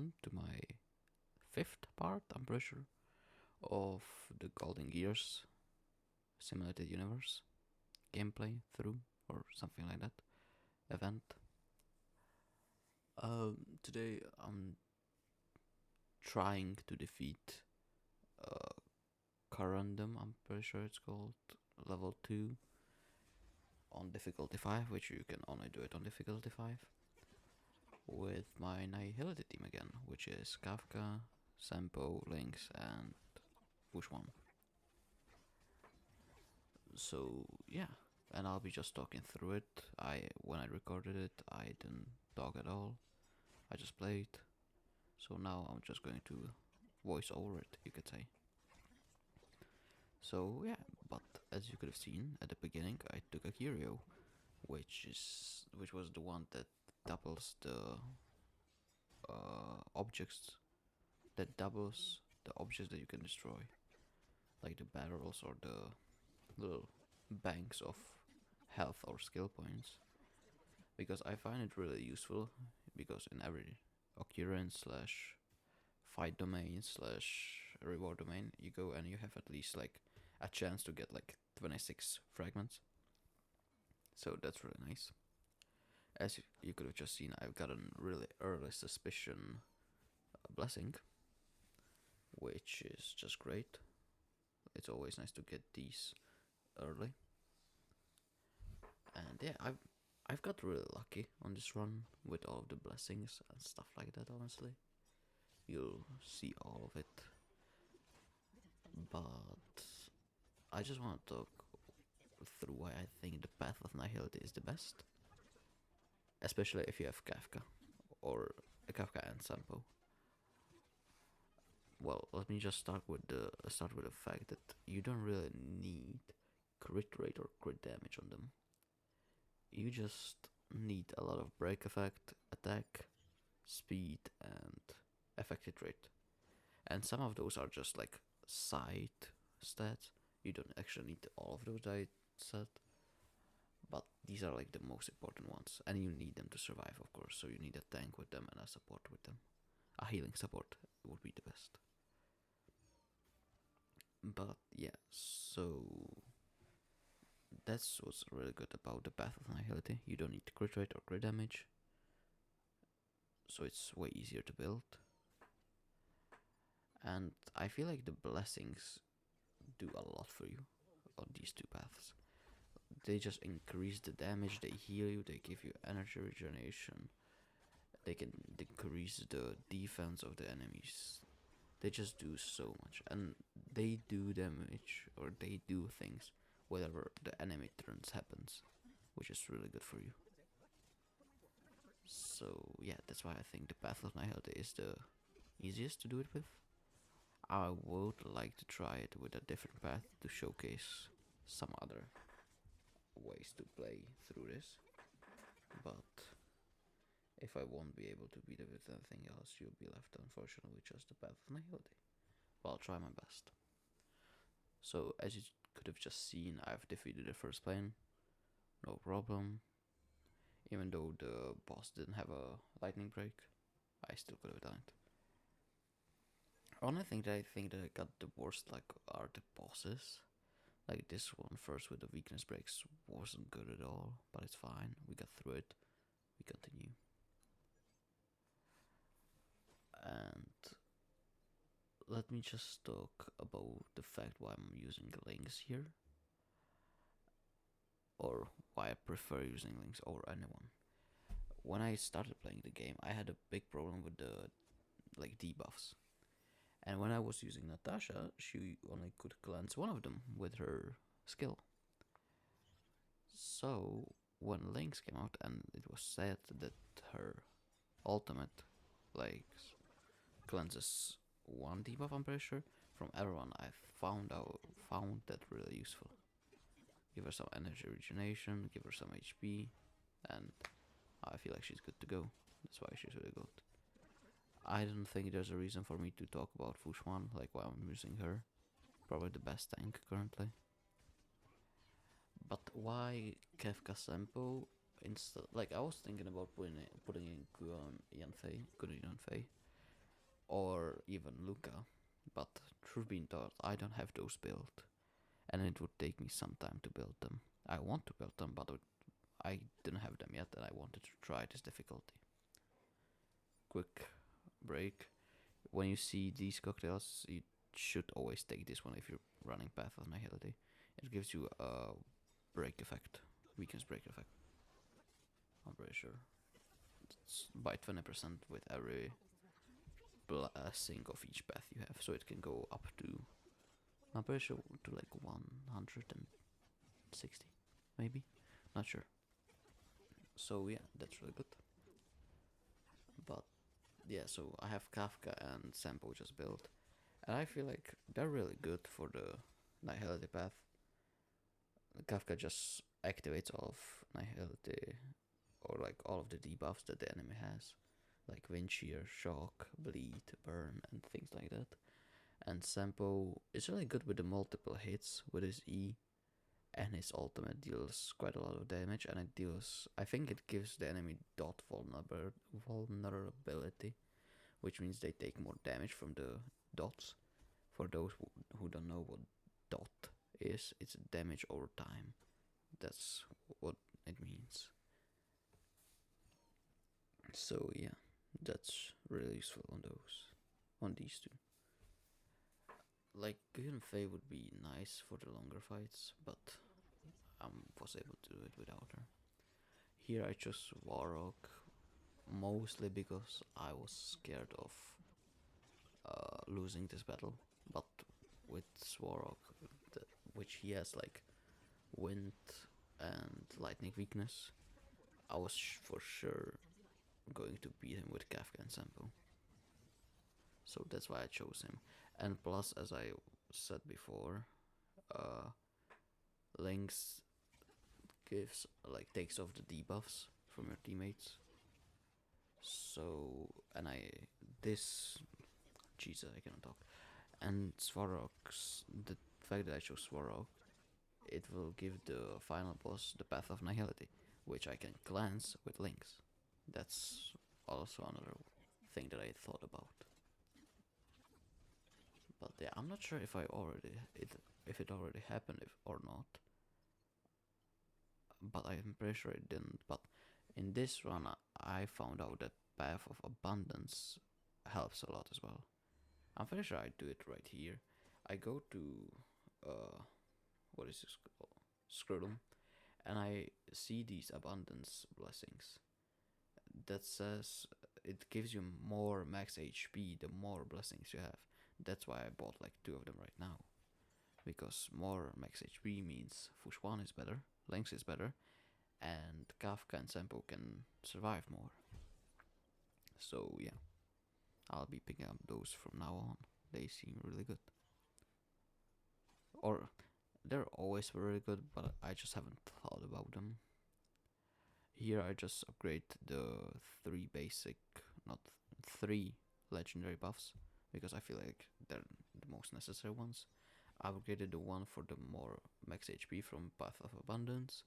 welcome to my fifth part, I'm pretty sure, of the Golden Gears Simulated Universe gameplay through, or something like that, event. Today I'm trying to defeat Conundrum, I'm pretty sure it's called, level 2 on difficulty 5, which you can only do it on difficulty 5, with my Nihility team again, which is Kafka, Sampo, Lynx, and Wushwan. So yeah, and I'll be just talking through it. When I recorded it, I didn't talk at all. I just played. So now I'm just going to voice over it, you could say. So yeah, but as you could have seen at the beginning, I took a Curio, which was the one that doubles the objects that you can destroy, like the barrels or the little banks of health or skill points, because I find it really useful, because in every occurrence slash fight domain slash reward domain you go and you have at least like a chance to get like 26 fragments. So that's really nice. As you could have just seen, I've got a really early suspicion blessing, which is just great. It's always nice to get these early. And yeah, I've got really lucky on this run with all of the blessings and stuff like that, honestly. You'll see all of it. But I just want to talk through why I think the path of Nihility is the best. Especially if you have Kafka, or Kafka and Sampo. Well, let me just start with the fact that you don't really need crit rate or crit damage on them. You just need a lot of break effect, attack, speed, and effective rate. And some of those are just like side stats. You don't actually need all of those die set, but these are like the most important ones, and you need them to survive, of course. So you need a tank with them and a support with them. A healing support would be the best. But yeah, so that's what's really good about the Path of Nihility. You don't need crit rate or crit damage, so it's way easier to build. And I feel like the blessings do a lot for you on these two paths. They just increase the damage, they heal you, they give you energy regeneration, they can decrease the defense of the enemies. They just do so much, and they do damage, or they do things whenever the enemy turns happens, which is really good for you. So yeah, that's why I think the Path of Nihility is the easiest to do it with. I would like to try it with a different path to showcase some other ways to play through this, but if I won't be able to beat it with anything else, you'll be left unfortunately with just the Path of Nihility. But I'll try my best. So as you could have just seen, I've defeated the first plane, no problem. Even though the boss didn't have a lightning break, I still could have done it. Only thing that I think that I got the worst like are the bosses. Like this one first with the weakness breaks wasn't good at all, but it's fine. We got through it. We continue. And let me just talk about the fact why I'm using Lynx here, or why I prefer using Lynx over anyone. When I started playing the game, I had a big problem with the like debuffs. And when I was using Natasha, she only could cleanse one of them with her skill. So when Lynx came out and it was said that her ultimate like cleanses one debuff, I'm pretty sure, from everyone, I found that really useful. Give her some energy regeneration, give her some HP, and I feel like she's good to go. That's why she's really good. I don't think there's a reason for me to talk about Wushwan, like why I'm using her. Probably the best tank currently. But why Kefka Sampo instead? Like I was thinking about putting in Guan Yanfei, or even Luca. But truth being told, I don't have those built, and it would take me some time to build them. I want to build them, but I didn't have them yet, and I wanted to try this difficulty. Quick break. When you see these cocktails, you should always take this one if you're running Path of Nihility. It gives you a break effect, weakness break effect. I'm pretty sure. It's by 20% with every blessing of each path you have, so it can go up to, I'm pretty sure, to like 160, maybe? Not sure. So yeah, that's really good. But yeah, so I have Kafka and Sampo just built, and I feel like they're really good for the Nihility path. Kafka just activates all of Nihility, or like all of the debuffs that the enemy has, like Wind Shear, Shock, Bleed, Burn, and things like that. And Sampo is really good with the multiple hits with his E, and his ultimate deals quite a lot of damage, and it deals, I think it gives the enemy dot vulnerability, which means they take more damage from the dots. For those who don't know what dot is, it's damage over time. That's what it means. So yeah, that's really useful on these two. Like Gurren Fei would be nice for the longer fights, but I was able to do it without her. Here I chose Warrock mostly because I was scared of losing this battle, but with Swarrock, which he has like wind and lightning weakness, I was for sure going to beat him with Kafka and Sampo. So that's why I chose him. And plus, as I said before, uh, Lynx gives like takes off the debuffs from your teammates. So and this Jesus, I cannot talk. And Svarog's, the fact that I chose Svarog, it will give the final boss the Path of Nihility, which I can cleanse with Lynx. That's also another thing that I thought about. But yeah, I'm not sure if if it already happened or not. But I'm pretty sure it didn't. But in this run, I found out that Path of Abundance helps a lot as well. I'm pretty sure I do it right here. I go to what is this called? Scrotum, and I see these abundance blessings. That says it gives you more max HP the more blessings you have. That's why I bought like 2 of them right now. Because more max HP means Fush 1 is better, Lynx is better, and Kafka and Sampo can survive more. So yeah, I'll be picking up those from now on. They seem really good. Or they're always really good, but I just haven't thought about them. Here I just upgrade the 3 basic, not 3 legendary buffs, because I feel like they're the most necessary ones. I upgraded the one for the more max HP from Path of Abundance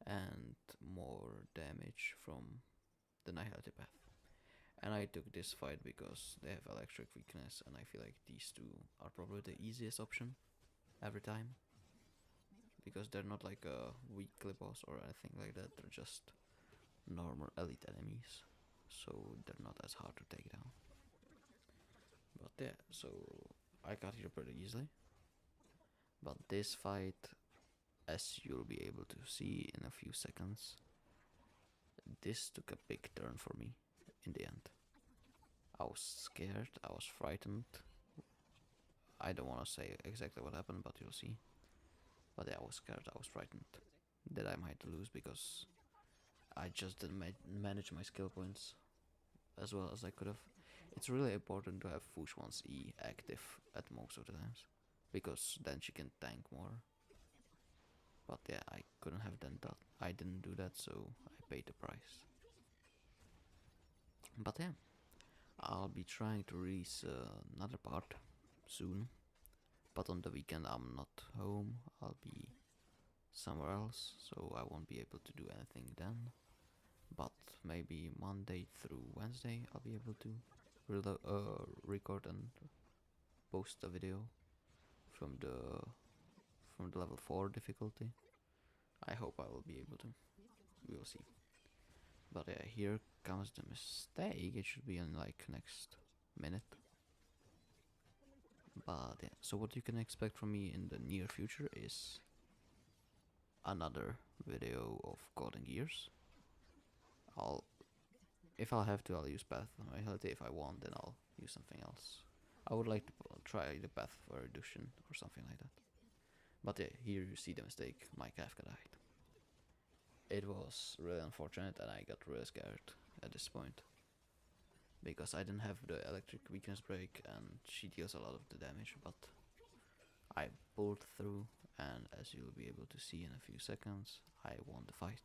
and more damage from the Nihility Path. And I took this fight because they have electric weakness, and I feel like these two are probably the easiest option every time. Because they're not like a weekly boss or anything like that, they're just normal elite enemies. So they're not as hard to take down. But yeah, so I got here pretty easily. But this fight, as you'll be able to see in a few seconds, this took a big turn for me in the end. I was scared, I was frightened. I don't want to say exactly what happened, but you'll see. But yeah, I was scared, I was frightened that I might lose because I just didn't manage my skill points as well as I could have. It's really important to have Fush 1's E active at most of the times, because then she can tank more. But yeah, I couldn't have done that. I didn't do that, so I paid the price. But yeah, I'll be trying to release another part soon. But on the weekend I'm not home, I'll be somewhere else, so I won't be able to do anything then. But maybe Monday through Wednesday I'll be able to. record and post a video from the level 4 difficulty. I hope I will be able to. We will see. But yeah, here comes the mistake. It should be in like next minute. But yeah, so what you can expect from me in the near future is another video of coding gears. If I'll have to, I'll use Path of Nihility. If I want, then I'll use something else. I would like to try the Path for Reduction or something like that. But yeah, here you see the mistake. My Kafka died. It was really unfortunate, and I got really scared at this point. Because I didn't have the electric weakness break, and she deals a lot of the damage, but I pulled through, and as you'll be able to see in a few seconds, I won the fight.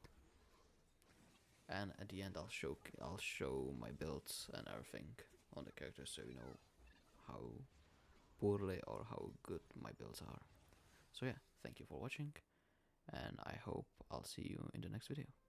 And at the end I'll show my builds and everything on the character, so you know how poorly or how good my builds are. So yeah, thank you for watching, and I hope I'll see you in the next video.